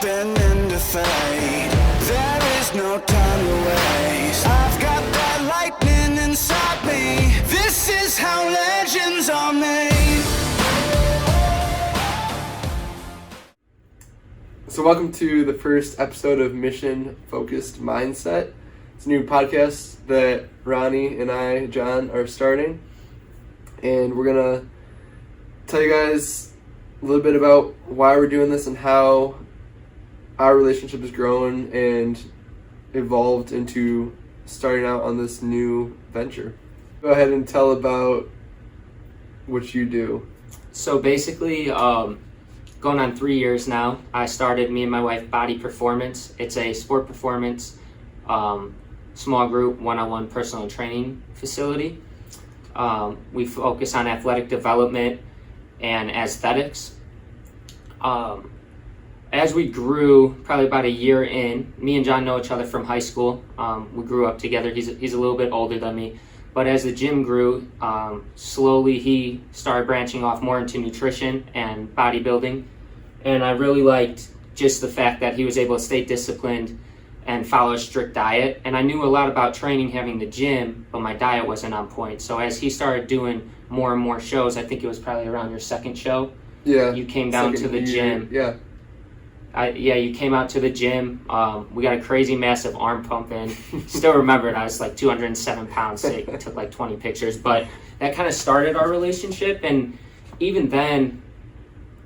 stepping into fate. There is no time to waste. I've got that lightning inside me. This is how legends are made. So welcome to the first episode of Mission Focused Mindset. It's a new podcast that Ronnie and I, John, are starting. And we're going to tell you guys a little bit about why we're doing this and how our relationship has grown and evolved into starting out on this new venture. Go ahead and tell about what you do. So basically, going on 3 years now, I started, me and my wife, Body Performance. It's a sport performance, small group, one-on-one personal training facility. We focus on athletic development and aesthetics. As we grew, probably about a year in, me and John know each other from high school. We grew up together. He's a little bit older than me. But as the gym grew, slowly he started branching off more into nutrition and bodybuilding. And I really liked just the fact that he was able to stay disciplined and follow a strict diet. And I knew a lot about training, having the gym, but my diet wasn't on point. So as he started doing more and more shows, I think it was probably around your second show. Yeah. You came down to the gym. Yeah. You came out to the gym. We got a crazy massive arm pump in. Still remember it. I was like 207 pounds sick. Took like 20 pictures. But that kind of started our relationship. And even then,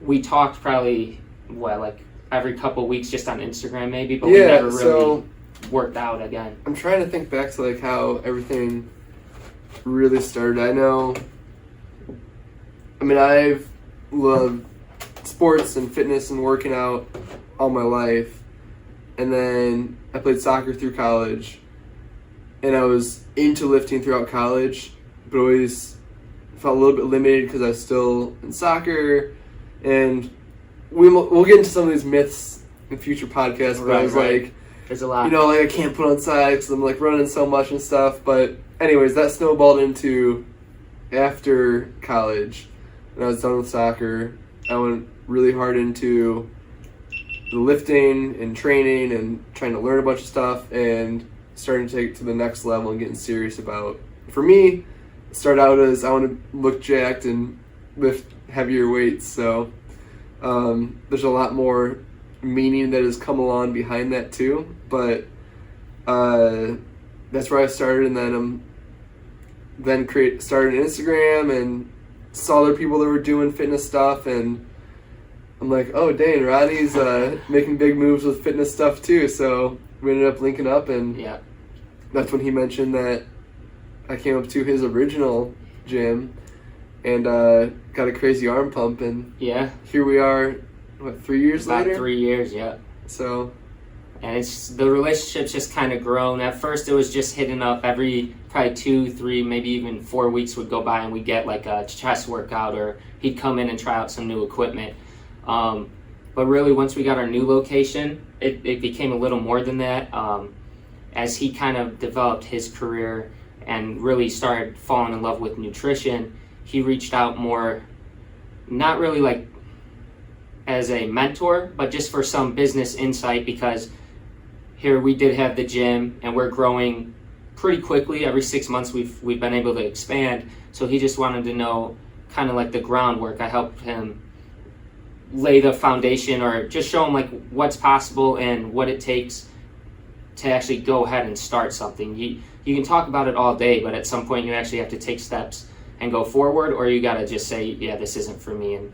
we talked probably, like every couple weeks just on Instagram maybe. But we never really worked out again. I'm trying to think back to like how everything really started. I've loved sports and fitness and working out all my life, and then I played soccer through college, and I was into lifting throughout college, but always felt a little bit limited because I was still in soccer. And we'll get into some of these myths in future podcasts, but I was like, there's a lot. I can't put on sides because I'm like running so much and stuff. But anyways, that snowballed into after college, and I was done with soccer. I went really hard into the lifting and training and trying to learn a bunch of stuff and starting to take it to the next level and getting serious about. For me, it started out as I want to look jacked and lift heavier weights. So there's a lot more meaning that has come along behind that too. But that's where I started, and then started an Instagram and saw other people that were doing fitness stuff, and I'm like, oh dang, Ronnie's making big moves with fitness stuff too. So we ended up linking up, and that's when he mentioned that I came up to his original gym and got a crazy arm pump, and here we are, 3 years later? About 3 years, yeah. So, and the relationship's just kind of grown. At first, it was just hitting up every probably 2, 3, maybe even 4 weeks would go by, and we'd get like a chest workout, or he'd come in and try out some new equipment. But really, once we got our new location, it became a little more than that. As he kind of developed his career and really started falling in love with nutrition, he reached out more, not really like as a mentor, but just for some business insight, because here we did have the gym and we're growing pretty quickly. Every 6 months we've been able to expand. So he just wanted to know kind of like the groundwork. I helped him lay the foundation, or just show him like what's possible and what it takes to actually go ahead and start something. You can talk about it all day, but at some point you actually have to take steps and go forward, or you got to just say, yeah, this isn't for me. And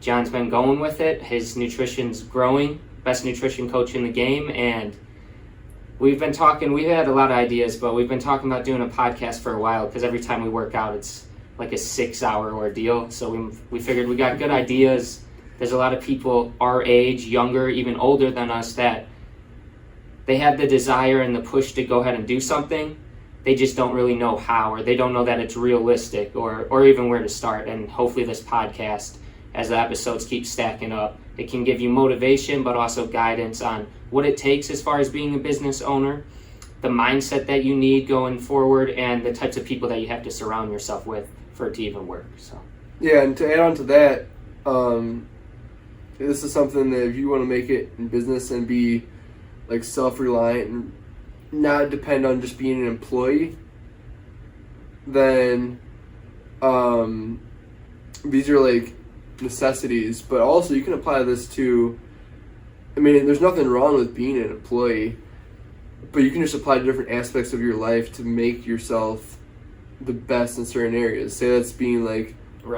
John's been going with it. His nutrition's growing, best nutrition coach in the game. And we've been talking, we've had a lot of ideas, but we've been talking about doing a podcast for a while, because every time we work out, it's like a 6-hour ordeal. So we figured we got good ideas. There's a lot of people our age, younger, even older than us, that they have the desire and the push to go ahead and do something. They just don't really know how, or they don't know that it's realistic, or even where to start. And hopefully this podcast, as the episodes keep stacking up, it can give you motivation, but also guidance on what it takes as far as being a business owner, the mindset that you need going forward, and the types of people that you have to surround yourself with for it to even work. So yeah, and to add on to that, this is something that if you want to make it in business and be like self-reliant and not depend on just being an employee, then these are like necessities. But also you can apply this to, I mean, there's nothing wrong with being an employee, but you can just apply to different aspects of your life to make yourself the best in certain areas. Say that's being like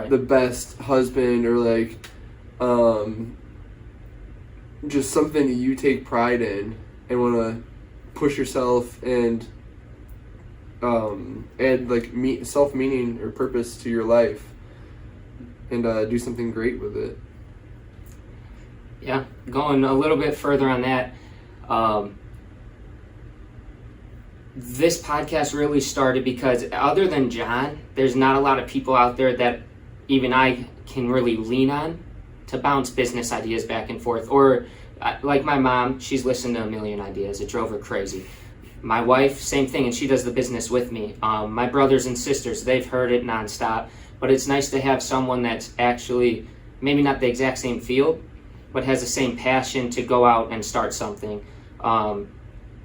the best husband, or like just something that you take pride in and want to push yourself and add like self-meaning or purpose to your life, and do something great with it. Yeah, going a little bit further on that, this podcast really started because other than John, there's not a lot of people out there that even I can really lean on to bounce business ideas back and forth. Or like my mom, she's listened to a million ideas. It drove her crazy. My wife, same thing, and she does the business with me. My brothers and sisters, they've heard it nonstop. But it's nice to have someone that's actually maybe not the exact same field, but has the same passion to go out and start something.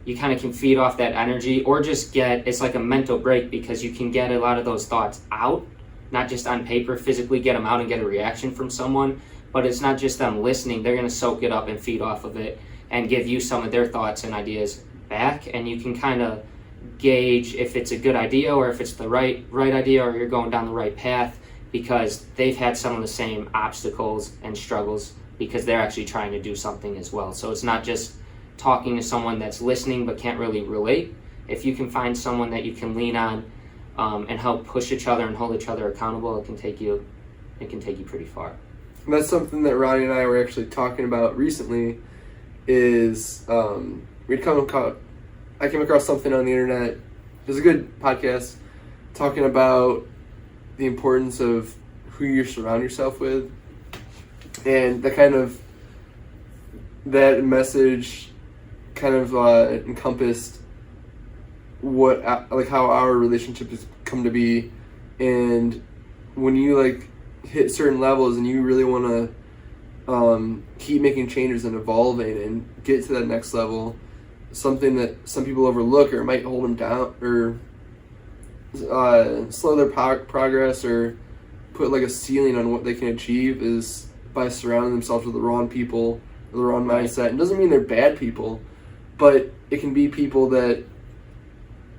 You kind of can feed off that energy, or just it's like a mental break, because you can get a lot of those thoughts out, not just on paper, physically get them out and get a reaction from someone, but it's not just them listening. They're going to soak it up and feed off of it and give you some of their thoughts and ideas back, and you can kind of gauge if it's a good idea or if it's the right idea, or you're going down the right path, because they've had some of the same obstacles and struggles, because they're actually trying to do something as well. So it's not just talking to someone that's listening but can't really relate. If you can find someone that you can lean on and help push each other and hold each other accountable, it can take you pretty far. And that's something that Ronnie and I were actually talking about recently. Is I came across something on the internet. It was a good podcast talking about the importance of who you surround yourself with, and that message kind of encompassed how our relationship has come to be. And when you like hit certain levels and you really want to keep making changes and evolving and get to that next level, something that some people overlook or might hold them down or slow their progress or put like a ceiling on what they can achieve, is by surrounding themselves with the wrong people, the wrong mindset. It doesn't mean they're bad people, but it can be people that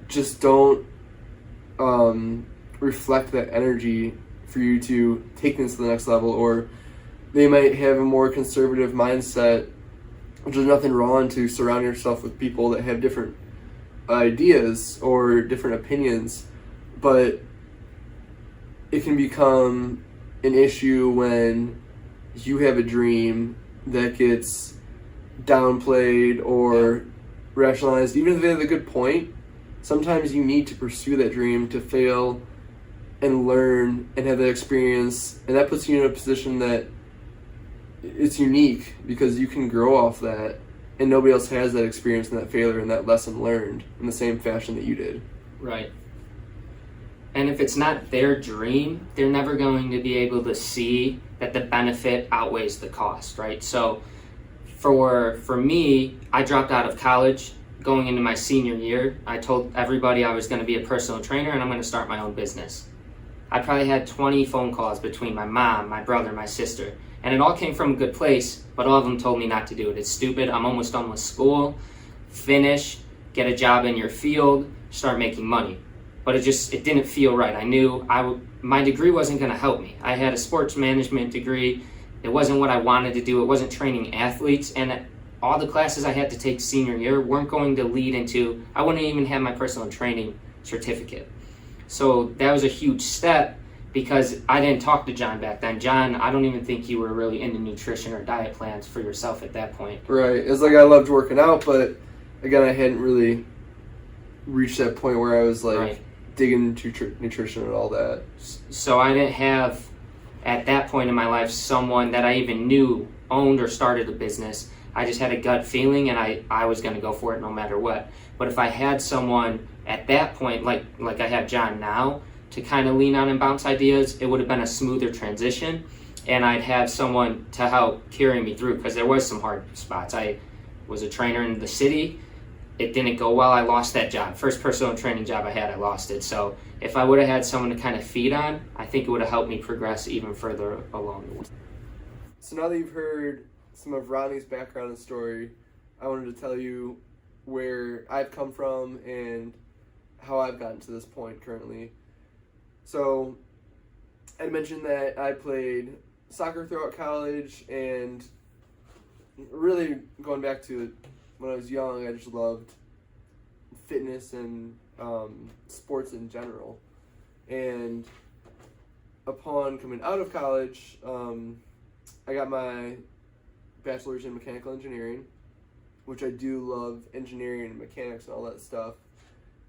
just don't reflect that energy for you to take things to the next level. Or they might have a more conservative mindset, which is nothing wrong to surround yourself with people that have different ideas or different opinions, but it can become an issue when you have a dream that gets downplayed or rationalized. Even if they have a good point, sometimes you need to pursue that dream to fail and learn and have that experience, and that puts you in a position that it's unique because you can grow off that, and nobody else has that experience and that failure and that lesson learned in the same fashion that you did. Right. And if it's not their dream, they're never going to be able to see that the benefit outweighs the cost, right? So for me, I dropped out of college going into my senior year. I told everybody I was going to be a personal trainer and I'm going to start my own business. I probably had 20 phone calls between my mom, my brother, my sister, and it all came from a good place, but all of them told me not to do it. It's stupid. I'm almost done with school. Finish, get a job in your field, start making money. But it didn't feel right. I knew my degree wasn't going to help me. I had a sports management degree. It wasn't what I wanted to do. It wasn't training athletes. And all the classes I had to take senior year weren't going to lead into, I wouldn't even have my personal training certificate. So that was a huge step because I didn't talk to John back then. John, I don't even think you were really into nutrition or diet plans for yourself at that point. Right. It's like I loved working out, but again, I hadn't really reached that point where I was like digging into nutrition and all that. So I didn't have, at that point in my life, someone that I even knew owned or started a business. I just had a gut feeling and I was going to go for it no matter what. But if I had someone at that point, like I have John now, to kind of lean on and bounce ideas, it would have been a smoother transition. and I'd have someone to help carry me through, because there was some hard spots. I was a trainer in the city. It didn't go well. I lost that job. First personal training job I had, I lost it. So if I would have had someone to kind of feed on, I think it would have helped me progress even further along the way. So now that you've heard some of Ronnie's background and story, I wanted to tell you where I've come from and how I've gotten to this point currently. So I mentioned that I played soccer throughout college, and really going back to when I was young, I just loved fitness and sports in general. And upon coming out of college, I got my bachelor's in mechanical engineering, which I do love engineering and mechanics and all that stuff,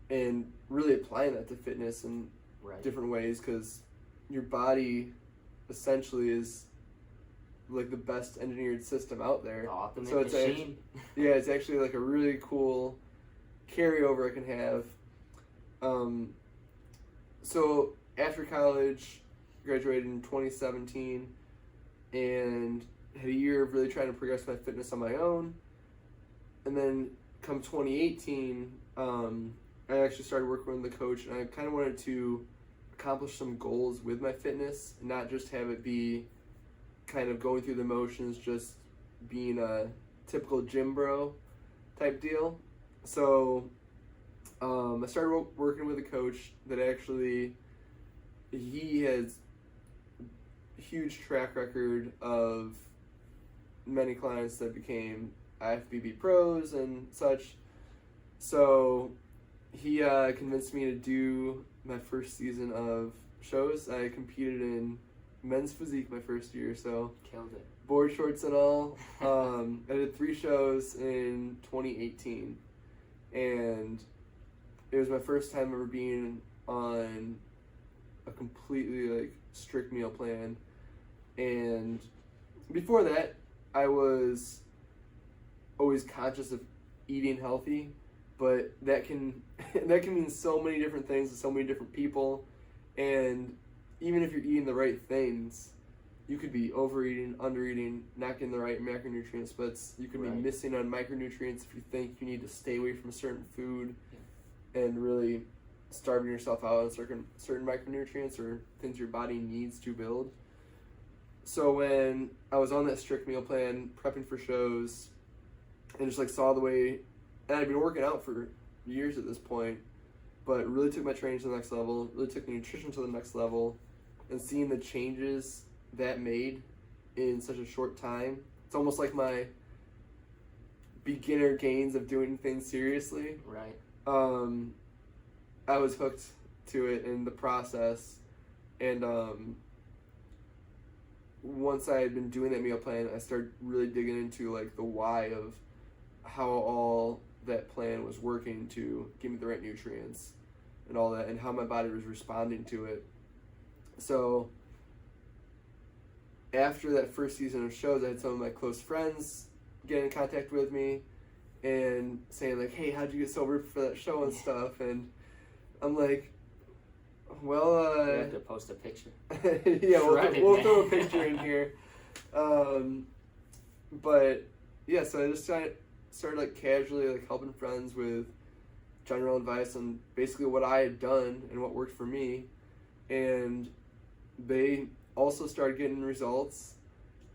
and really applying that to fitness in different ways, because your body essentially is like the best engineered system out there. So it's machine. It's actually like a really cool carryover I can have. So after college, graduated in 2017, and had a year of really trying to progress my fitness on my own. And then come 2018, I actually started working with the coach, and I kind of wanted to accomplish some goals with my fitness, and not just have it be kind of going through the motions, just being a typical gym bro type deal. So I started working with a coach that actually, he has a huge track record of many clients that became IFBB pros and such. So he convinced me to do my first season of shows. I competed in men's physique my first year, so killed it. Board shorts and all. I did 3 shows in 2018, and it was my first time ever being on a completely like strict meal plan. And before that, I was always conscious of eating healthy, but that can mean so many different things to so many different people. And even if you're eating the right things, you could be overeating, undereating, not getting the right macronutrients, but you could be missing on micronutrients if you think you need to stay away from a certain food and really starving yourself out on certain micronutrients or things your body needs to build. So when I was on that strict meal plan, prepping for shows, and just like saw the way, and I'd been working out for years at this point, but really took my training to the next level, really took the nutrition to the next level, and seeing the changes that made in such a short time. It's almost like my beginner gains of doing things seriously. Right. I was hooked to it in the process, and once I had been doing that meal plan, I started really digging into like the why of how all that plan was working to give me the right nutrients and all that, and how my body was responding to it. So after that first season of shows, I had some of my close friends get in contact with me and saying like, hey, how'd you get so ripped for that show and stuff? And I'm like, well, you have to post a picture. Yeah, we'll throw a picture in here. But yeah, so I just started like casually like helping friends with general advice on basically what I had done and what worked for me, and they also started getting results,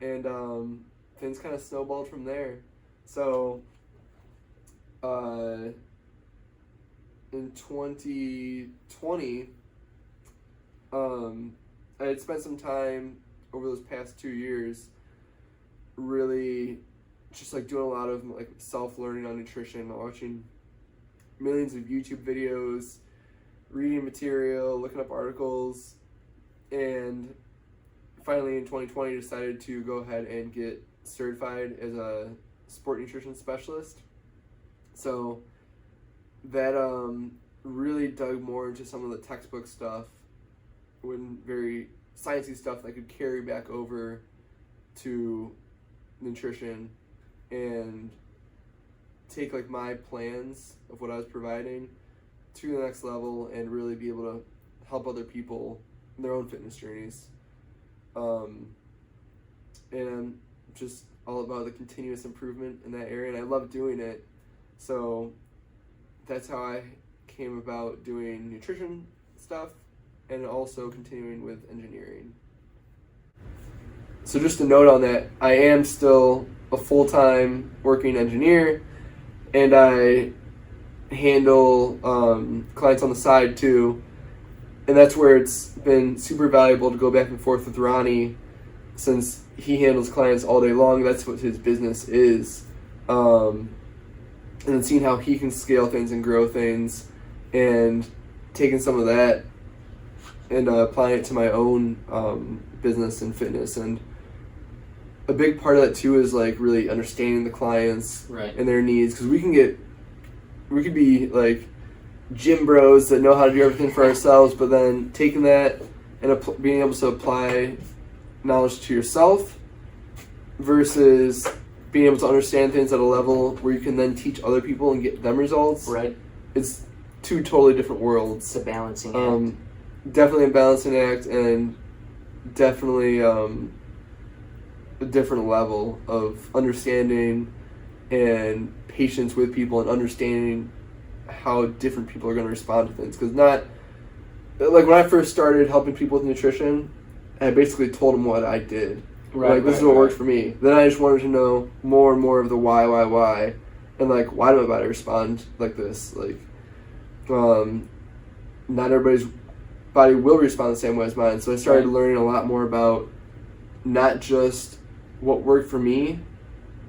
and things kind of snowballed from there. So in 2020, I had spent some time over those past 2 years really just like doing a lot of like self-learning on nutrition, watching millions of YouTube videos, reading material, looking up articles, and finally in 2020 decided to go ahead and get certified as a sport nutrition specialist. So that really dug more into some of the textbook stuff, when very sciencey stuff that I could carry back over to nutrition and take like my plans of what I was providing to the next level and really be able to help other people in their own fitness journeys. and I'm just all about the continuous improvement in that area, and I love doing it. So that's how I came about doing nutrition stuff and also continuing with engineering. So just a note on that, I am still a full-time working engineer, and I handle clients on the side too, and that's where it's been super valuable to go back and forth with Ronnie, since he handles clients all day long. That's what his business is, and then seeing how he can scale things and grow things, and taking some of that and applying it to my own business and fitness. And a big part of that too is like really understanding the clients and their needs, because we could be like gym bros that know how to do everything for ourselves, but then taking that and being able to apply knowledge to yourself versus being able to understand things at a level where you can then teach other people and get them results. It's two totally different worlds. It's a balancing act. Definitely a balancing act, and definitely a different level of understanding and patience with people, and understanding how different people are going to respond to things. Because not like when I first started helping people with nutrition, I basically told them what I did. This is what worked for me. Then I just wanted to know more and more of the why, and like, why do my body respond like this? Like, not everybody's body will respond the same way as mine. So I started learning a lot more about not just what worked for me,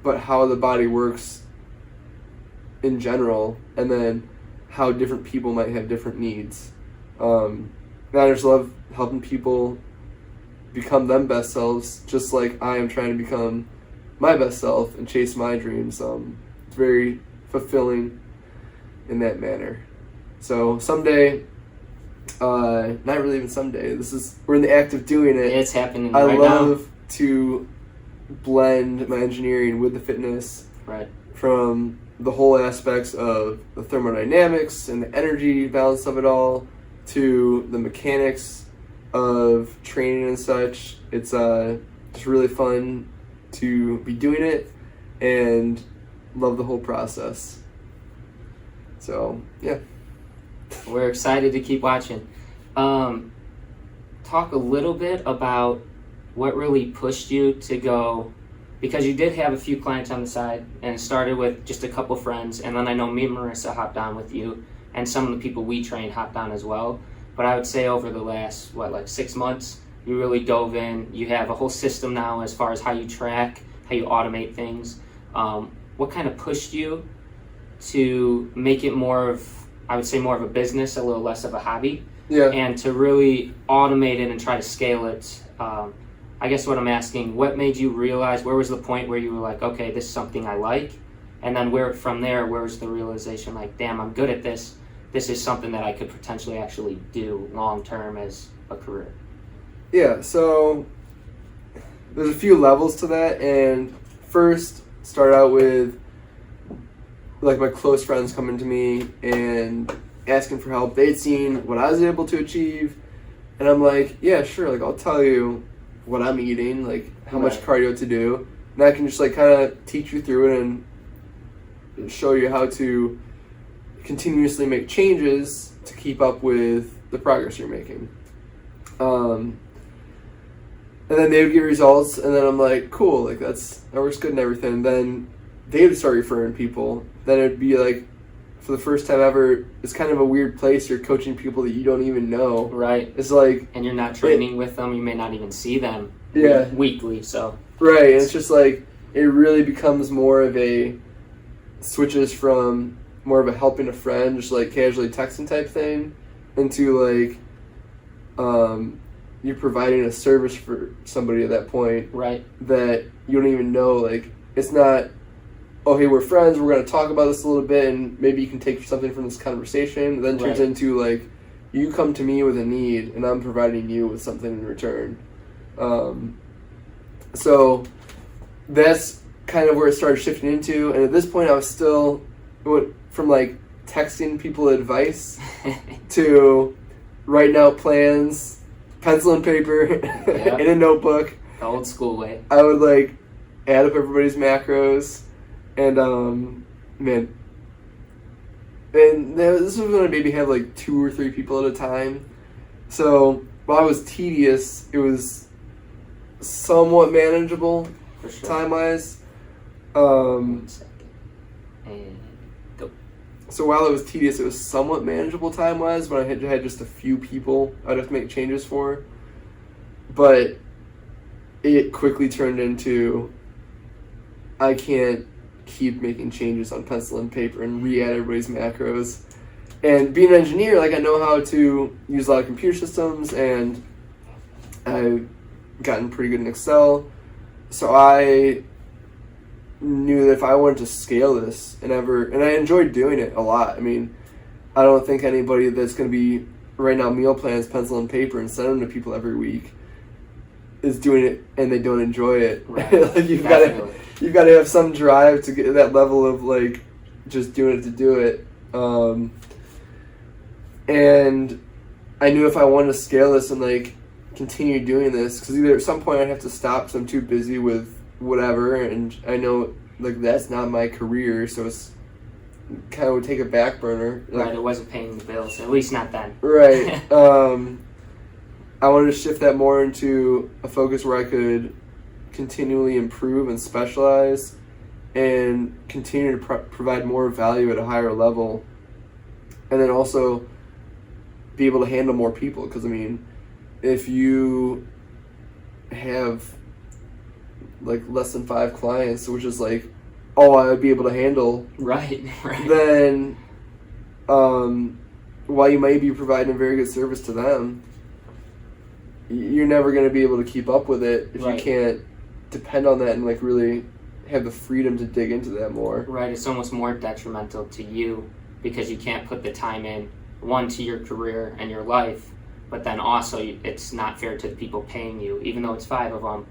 but how the body works in general, and then how different people might have different needs. And I just love helping people become them best selves, just like I am trying to become my best self and chase my dreams. It's very fulfilling in that manner. So someday, not really even someday, we're in the act of doing it. It's happening I right now. love to blend my engineering with the fitness, from the whole aspects of the thermodynamics and the energy balance of it all to the mechanics of training and such. It's just really fun to be doing it, and love the whole process. So yeah, we're excited to keep watching. Talk a little bit about what really pushed you to go, because you did have a few clients on the side, and it started with just a couple friends, and then I know me and Marissa hopped on with you, and some of the people we train hopped on as well. But I would say over the last, 6 months, you really dove in. You have a whole system now as far as how you track, how you automate things. What kind of pushed you to make it more of a business, a little less of a hobby? And to really automate it and try to scale it? I guess what I'm asking, what made you realize, where was the point where you were like, okay, this is something I like? And then from there, where was the realization like, damn, I'm good at this. This is something that I could potentially actually do long-term as a career? Yeah, so there's a few levels to that, and first start out with like my close friends coming to me and asking for help. They'd seen what I was able to achieve, and I'm like, yeah, sure, like I'll tell you what I'm eating, like how much cardio to do, and I can just like kind of teach you through it and show you how to continuously make changes to keep up with the progress you're making. And then they would get results, and then I'm like, cool, like that works good and everything. And then they would start referring people. Then it'd be like, for the first time ever, it's kind of a weird place. You're coaching people that you don't even know. It's like, and you're not training with them. You may not even see them weekly. So and it's just like, it really becomes more of switches from more of a helping a friend, just like casually texting type thing, into like you're providing a service for somebody at that point that you don't even know. Like, it's not, oh hey, we're friends, we're going to talk about this a little bit and maybe you can take something from this conversation. It then turns into like, you come to me with a need and I'm providing you with something in return. So that's kind of where it started shifting into. And at this point I was still from like texting people advice to writing out plans, pencil and paper, in a notebook, The old school way. I would like add up everybody's macros, and man, and this was when I maybe had like 2 or 3 people at a time. So while it was tedious, it was somewhat manageable For sure. time wise. 1 second. And go. So while it was tedious, it was somewhat manageable time wise when I had just a few people I'd have to make changes for. But it quickly turned into, I can't keep making changes on pencil and paper and re-add everybody's macros. And being an engineer, like I know how to use a lot of computer systems, and I've gotten pretty good in Excel. So I knew that if I wanted to scale this and I enjoyed doing it a lot. I mean, I don't think anybody that's going to be right now meal plans, pencil and paper, and send them to people every week is doing it and they don't enjoy it. Right. Like you've got to have some drive to get to that level of like just doing it to do it. And I knew if I wanted to scale this and like continue doing this, because either at some point I'd have to stop because I'm too busy with whatever, and I know like that's not my career, so it's kind of would take a back burner. Like, Right, it wasn't paying the bills, at least not then. right. I wanted to shift that more into a focus where I could continually improve and specialize and continue to provide more value at a higher level, and then also be able to handle more people. Because I mean, if you have like less than 5 clients, which is like all I would be able to handle, Right. then while you might be providing a very good service to them, you're never going to be able to keep up with it if Right. you can't depend on that and like really have the freedom to dig into that more. Right, it's almost more detrimental to you because you can't put the time in, one, to your career and your life, but then also it's not fair to the people paying you. Even though it's 5 of them,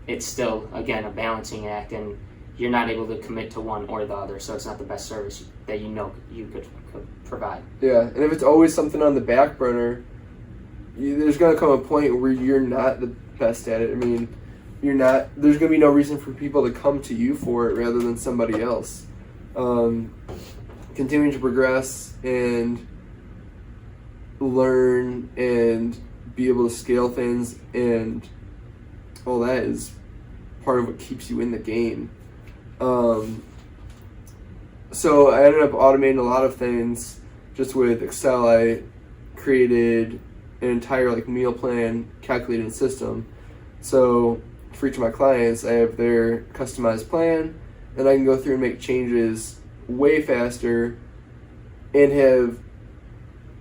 it's still, again, a balancing act, and you're not able to commit to one or the other, so it's not the best service that you know you could provide. Yeah, and if it's always something on the back burner, there's going to come a point where you're not the best at it. I mean, there's going to be no reason for people to come to you for it rather than somebody else. Continuing to progress and learn and be able to scale things and all that is part of what keeps you in the game. So I ended up automating a lot of things just with Excel. I created an entire like meal plan calculating system. So for each of my clients, I have their customized plan, and I can go through and make changes way faster and have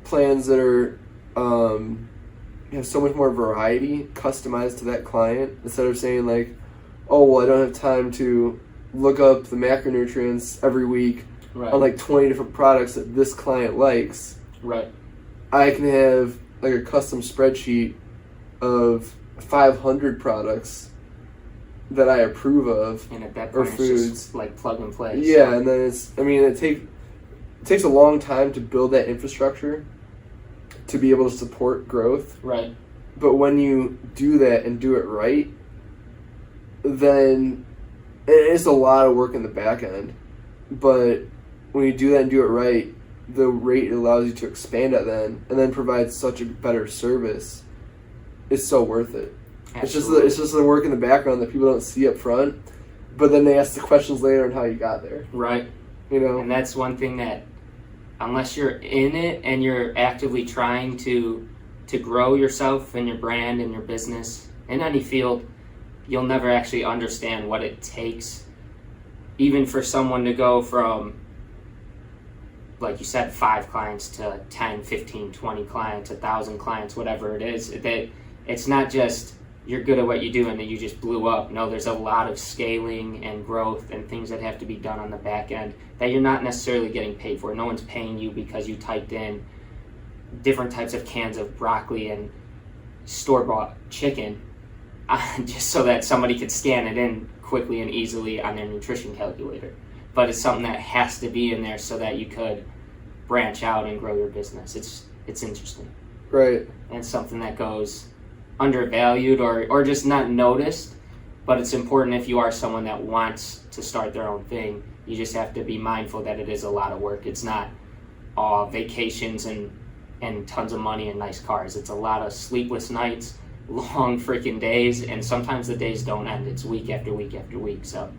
plans that are have so much more variety customized to that client, instead of saying like, oh well, I don't have time to look up the macronutrients every week on like 20 different products that this client likes. Right. I can have like a custom spreadsheet of 500 products that I approve of, And at that or point, it's foods. just like plug and play. Yeah, So- and then it takes a long time to build that infrastructure to be able to support growth. Right. But when you do that and do it right, then it's a lot of work in the back end. But when you do that and do it right, the rate it allows you to expand at then and then provide such a better service, it's so worth it. Absolutely. It's just the work in the background that people don't see up front, but then they ask the questions later on how you got there. Right. You know? And that's one thing that, unless you're in it and you're actively trying to grow yourself and your brand and your business in any field, you'll never actually understand what it takes, even for someone to go from, like you said, 5 clients to 10, 15, 20 clients, 1,000 clients, whatever it is. That it's not just you're good at what you do and that you just blew up. No, there's a lot of scaling and growth and things that have to be done on the back end that you're not necessarily getting paid for. No one's paying you because you typed in different types of cans of broccoli and store-bought chicken just so that somebody could scan it in quickly and easily on their nutrition calculator. But it's something that has to be in there so that you could branch out and grow your business. It's interesting. Right. And it's something that goes undervalued or just not noticed, but it's important if you are someone that wants to start their own thing. You just have to be mindful that it is a lot of work. It's not all vacations and tons of money and nice cars. It's a lot of sleepless nights, long freaking days, and sometimes the days don't end. It's week after week after week, so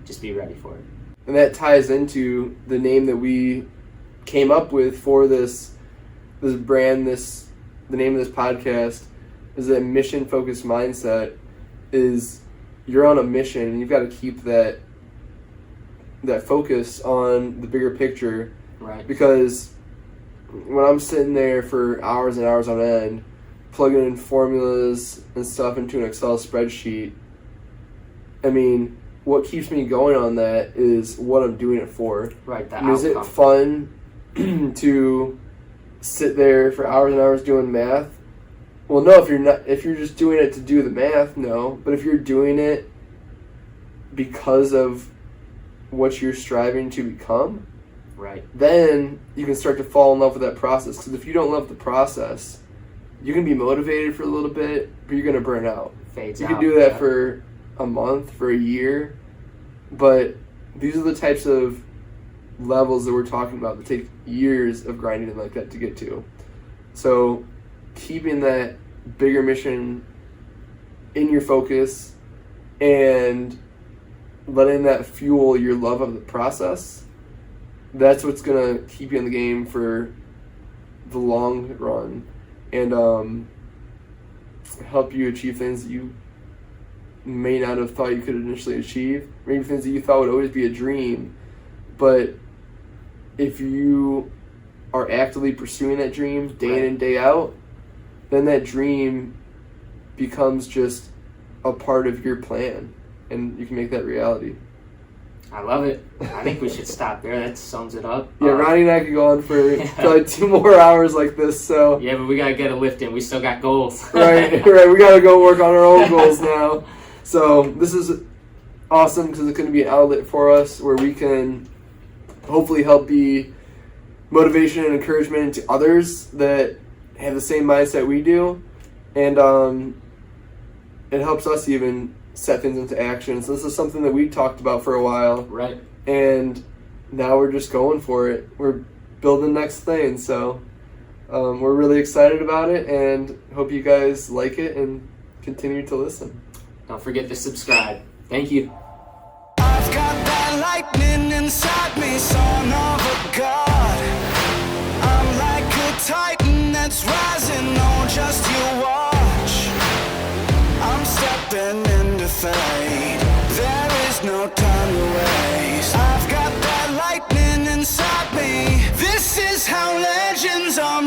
just be ready for it. And that ties into the name that we came up with for this brand, the name of this podcast is that mission-focused mindset. Is you're on a mission and you've got to keep that focus on the bigger picture. Right. Because when I'm sitting there for hours and hours on end, plugging in formulas and stuff into an Excel spreadsheet, I mean, what keeps me going on that is what I'm doing it for. Right. Is it fun to sit there for hours and hours doing math? Well, no, if you're just doing it to do the math, no. But if you're doing it because of what you're striving to become, right, then you can start to fall in love with that process. Because if you don't love the process, you can be motivated for a little bit, but you're going to burn out. Fades you out. can do that for a month, for a year, but these are the types of levels that we're talking about that take years of grinding like that to get to. So keeping that bigger mission in your focus and letting that fuel your love of the process, that's what's going to keep you in the game for the long run and help you achieve things that you may not have thought you could initially achieve, maybe things that you thought would always be a dream. But if you are actively pursuing that dream day in and day out, then that dream becomes just a part of your plan, and you can make that reality. I love it. I think we should stop there. That sums it up. Yeah, Ronnie and I could go on for probably 2 more hours like this. So yeah, but we gotta get a lift in. We still got goals. right. We gotta go work on our own goals now. So this is awesome because it's going to be an outlet for us where we can hopefully help be motivation and encouragement to others that have the same mindset we do, and it helps us even set things into action. So this is something that we talked about for a while, right? And now we're just going for it. We're building the next thing, so we're really excited about it, and hope you guys like it and continue to listen. Don't forget to subscribe. Thank you. I've got that lightning inside me, son of a god. I'm like a titan that's rising, no, just you watch. I'm stepping into fate, there is no time to waste. I've got that lightning inside me, this is how legends are